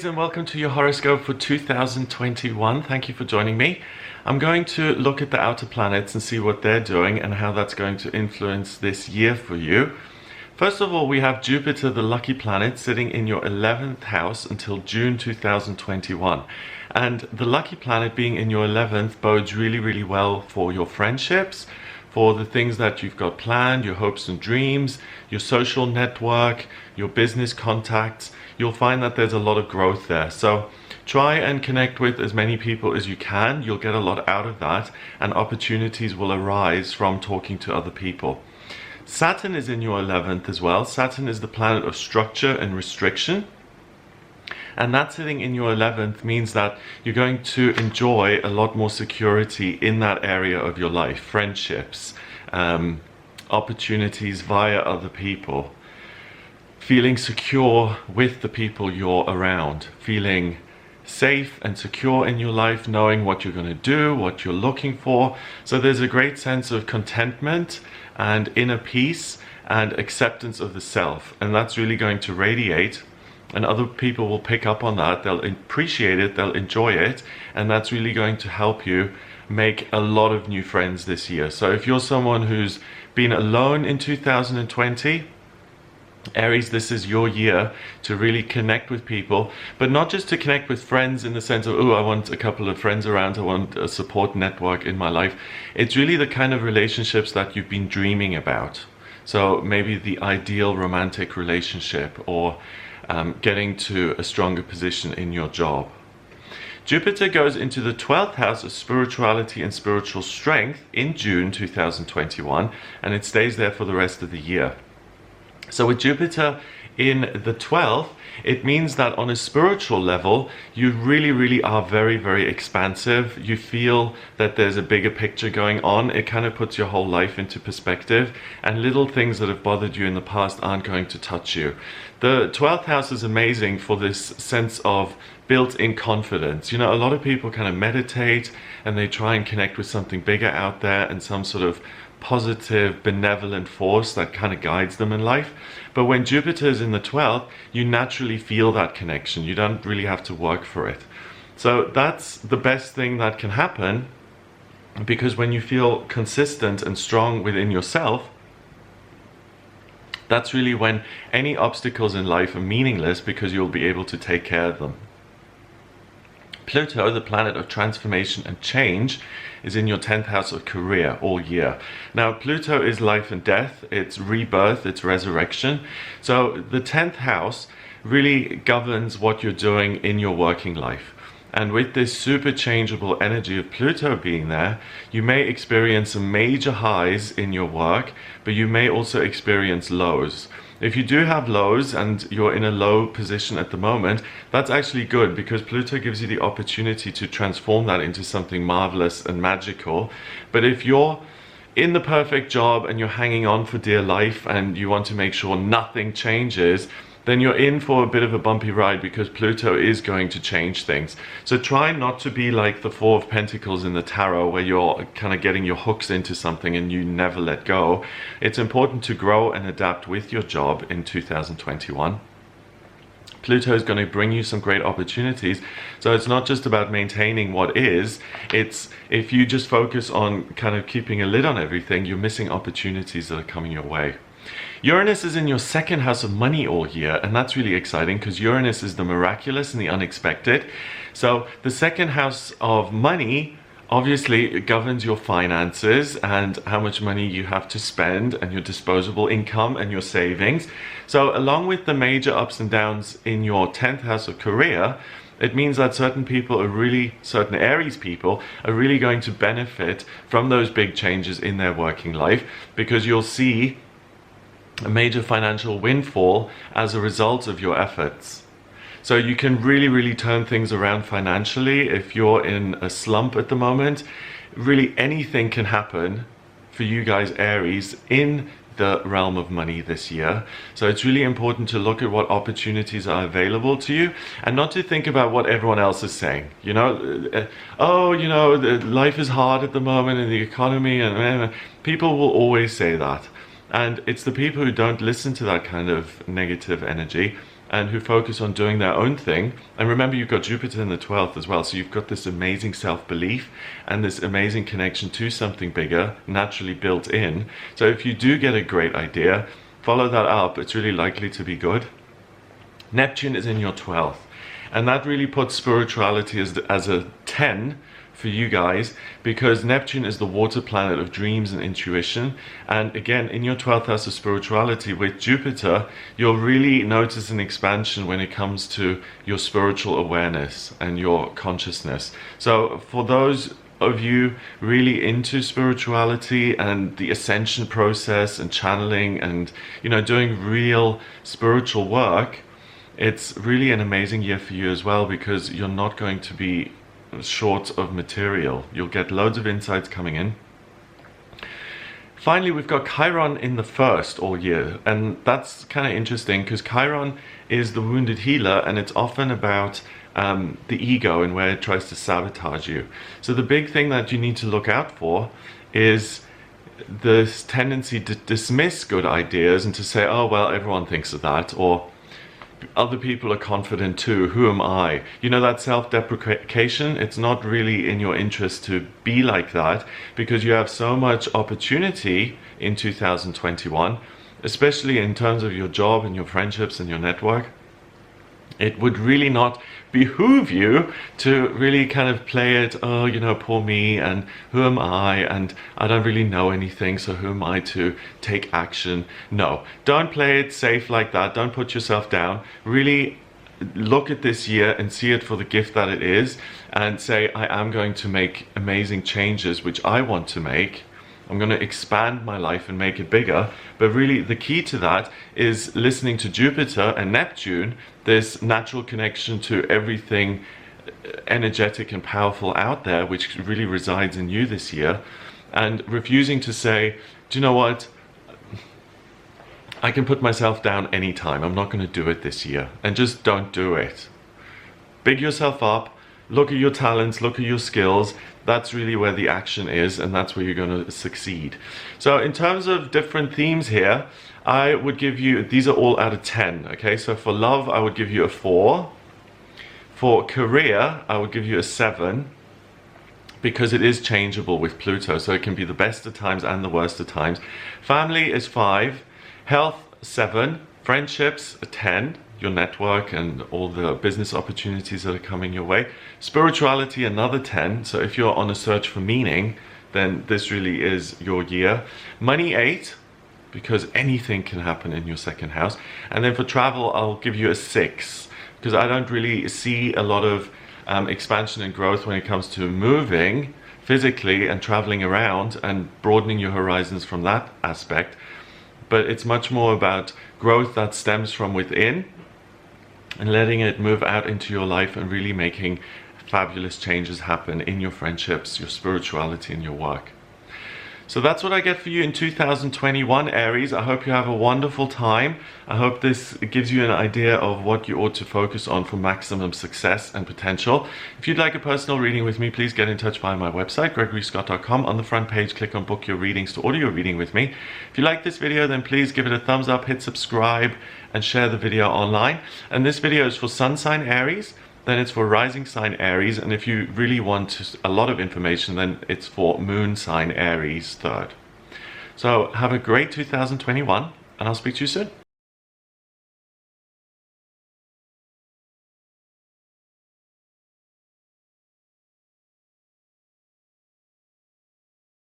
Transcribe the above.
and welcome to your horoscope for 2021. Thank you for joining me. I'm going to look at the outer planets and see what they're doing and how that's going to influence this year for you. First of all, we have Jupiter, the lucky planet, sitting in your 11th house until June 2021. And the lucky planet being in your 11th bodes really well for your friendships, for the things that you've got planned, your hopes and dreams, your social network, your business contacts. You'll find that there's a lot of growth there. So try and connect with as many people as you can. You'll get a lot out of that, and opportunities will arise from talking to other people. Saturn is in your 11th as well. Saturn is the planet of structure and restriction. And that sitting in your 11th means that you're going to enjoy a lot more security in that area of your life. Friendships, opportunities via other people. Feeling secure with the people you're around. Feeling safe and secure in your life, knowing what you're going to do, what you're looking for. So there's a great sense of contentment and inner peace and acceptance of the self. And that's really going to radiate. And other people will pick up on that, they'll appreciate it, they'll enjoy it, and that's really going to help you make a lot of new friends this year. So if you're someone who's been alone in 2020, Aries, this is your year to really connect with people, but not just to connect with friends in the sense of, oh, I want a couple of friends around, I want a support network in my life. It's really the kind of relationships that you've been dreaming about. So maybe the ideal romantic relationship, or getting to a stronger position in your job. Jupiter goes into the 12th house of spirituality and spiritual strength in June 2021, and it stays there for the rest of the year. So with Jupiter in the 12th, it means that on a spiritual level, you really are very expansive. You feel that there's a bigger picture going on. It kind of puts your whole life into perspective, and little things that have bothered you in the past aren't going to touch you. The 12th house is amazing for this sense of built-in confidence. You know, a lot of people kind of meditate and they try and connect with something bigger out there and some sort of positive, benevolent force that kind of guides them in life. But when Jupiter is in the 12th, you naturally feel that connection. You don't really have to work for it. So that's the best thing that can happen, because when you feel consistent and strong within yourself, that's really when any obstacles in life are meaningless, because you'll be able to take care of them. Pluto, the planet of transformation and change, is in your 10th house of career all year. Now, Pluto is life and death, it's rebirth, it's resurrection. So the 10th house really governs what you're doing in your working life. And with this super changeable energy of Pluto being there, you may experience some major highs in your work, but you may also experience lows. If you do have lows and you're in a low position at the moment, that's actually good, because Pluto gives you the opportunity to transform that into something marvelous and magical. But if you're in the perfect job and you're hanging on for dear life and you want to make sure nothing changes, then you're in for a bit of a bumpy ride, because Pluto is going to change things. So try not to be like the Four of Pentacles in the Tarot, where you're kind of getting your hooks into something and you never let go. It's important to grow and adapt with your job in 2021. Pluto is going to bring you some great opportunities. So it's not just about maintaining what is, it's if you just focus on kind of keeping a lid on everything, you're missing opportunities that are coming your way. Uranus is in your 2nd house of money all year, and that's really exciting, because Uranus is the miraculous and the unexpected. So the 2nd house of money obviously governs your finances and how much money you have to spend, and your disposable income and your savings. So along with the major ups and downs in your 10th house of career, it means that certain Aries people are really going to benefit from those big changes in their working life, because you'll see a major financial windfall as a result of your efforts. So you can really turn things around financially. If you're in a slump at the moment, really anything can happen for you guys, Aries, in the realm of money this year. So it's really important to look at what opportunities are available to you, and not to think about what everyone else is saying. You know, life is hard at the moment in the economy, and people will always say that. And it's the people who don't listen to that kind of negative energy and who focus on doing their own thing. And remember, you've got Jupiter in the 12th as well, so you've got this amazing self-belief and this amazing connection to something bigger naturally built in. So if you do get a great idea, follow that up. It's really likely to be good. Neptune is in your 12th, and that really puts spirituality as a 10 for you guys, because Neptune is the water planet of dreams and intuition. And again, in your 12th house of spirituality with Jupiter, you'll really notice an expansion when it comes to your spiritual awareness and your consciousness. So for those of you really into spirituality and the ascension process and channeling and, you know, doing real spiritual work, it's really an amazing year for you as well, because you're not going to be short of material. You'll get loads of insights coming in. Finally, we've got Chiron in the 1st all year, and that's kind of interesting because Chiron is the wounded healer, and it's often about the ego and where it tries to sabotage you. So the big thing that you need to look out for is this tendency to dismiss good ideas and to say, oh well, everyone thinks of that, or other people are confident too, who am I? You know, that self-deprecation, it's not really in your interest to be like that, because you have so much opportunity in 2021, especially in terms of your job and your friendships and your network. It would really not behoove you to really kind of play it, oh, you know, poor me, and who am I, and I don't really know anything, so who am I to take action? No, don't play it safe like that. Don't put yourself down. Really look at this year and see it for the gift that it is, and say, I am going to make amazing changes which I want to make. I'm going to expand my life and make it bigger. But really the key to that is listening to Jupiter and Neptune, this natural connection to everything energetic and powerful out there, which really resides in you this year, and refusing to say, do you know what? I can put myself down anytime. I'm not going to do it this year. And just don't do it. Big yourself up. Look at your talents, look at your skills. That's really where the action is, and that's where you're going to succeed. So in terms of different themes here, I would give you, these are all out of 10, okay? So for love, I would give you a 4. For career, I would give you a 7, because it is changeable with Pluto, so it can be the best of times and the worst of times. Family is 5, health 7, friendships a 10, your network and all the business opportunities that are coming your way. Spirituality, another 10. So if you're on a search for meaning, then this really is your year. Money 8, because anything can happen in your 2nd house. And then for travel, I'll give you a 6, because I don't really see a lot of expansion and growth when it comes to moving physically and traveling around and broadening your horizons from that aspect. But it's much more about growth that stems from within, and letting it move out into your life and really making fabulous changes happen in your friendships, your spirituality, and your work. So that's what I get for you in 2021, Aries. I hope you have a wonderful time. I hope this gives you an idea of what you ought to focus on for maximum success and potential. If you'd like a personal reading with me, please get in touch via my website, gregoryscott.com. On the front page, click on book your readings to order your reading with me. If you like this video, then please give it a thumbs up, hit subscribe, and share the video online. And this video is for sun sign Aries, then it's for rising sign Aries, and if you really want a lot of information, then it's for moon sign Aries 3rd. So have a great 2021, and I'll speak to you soon.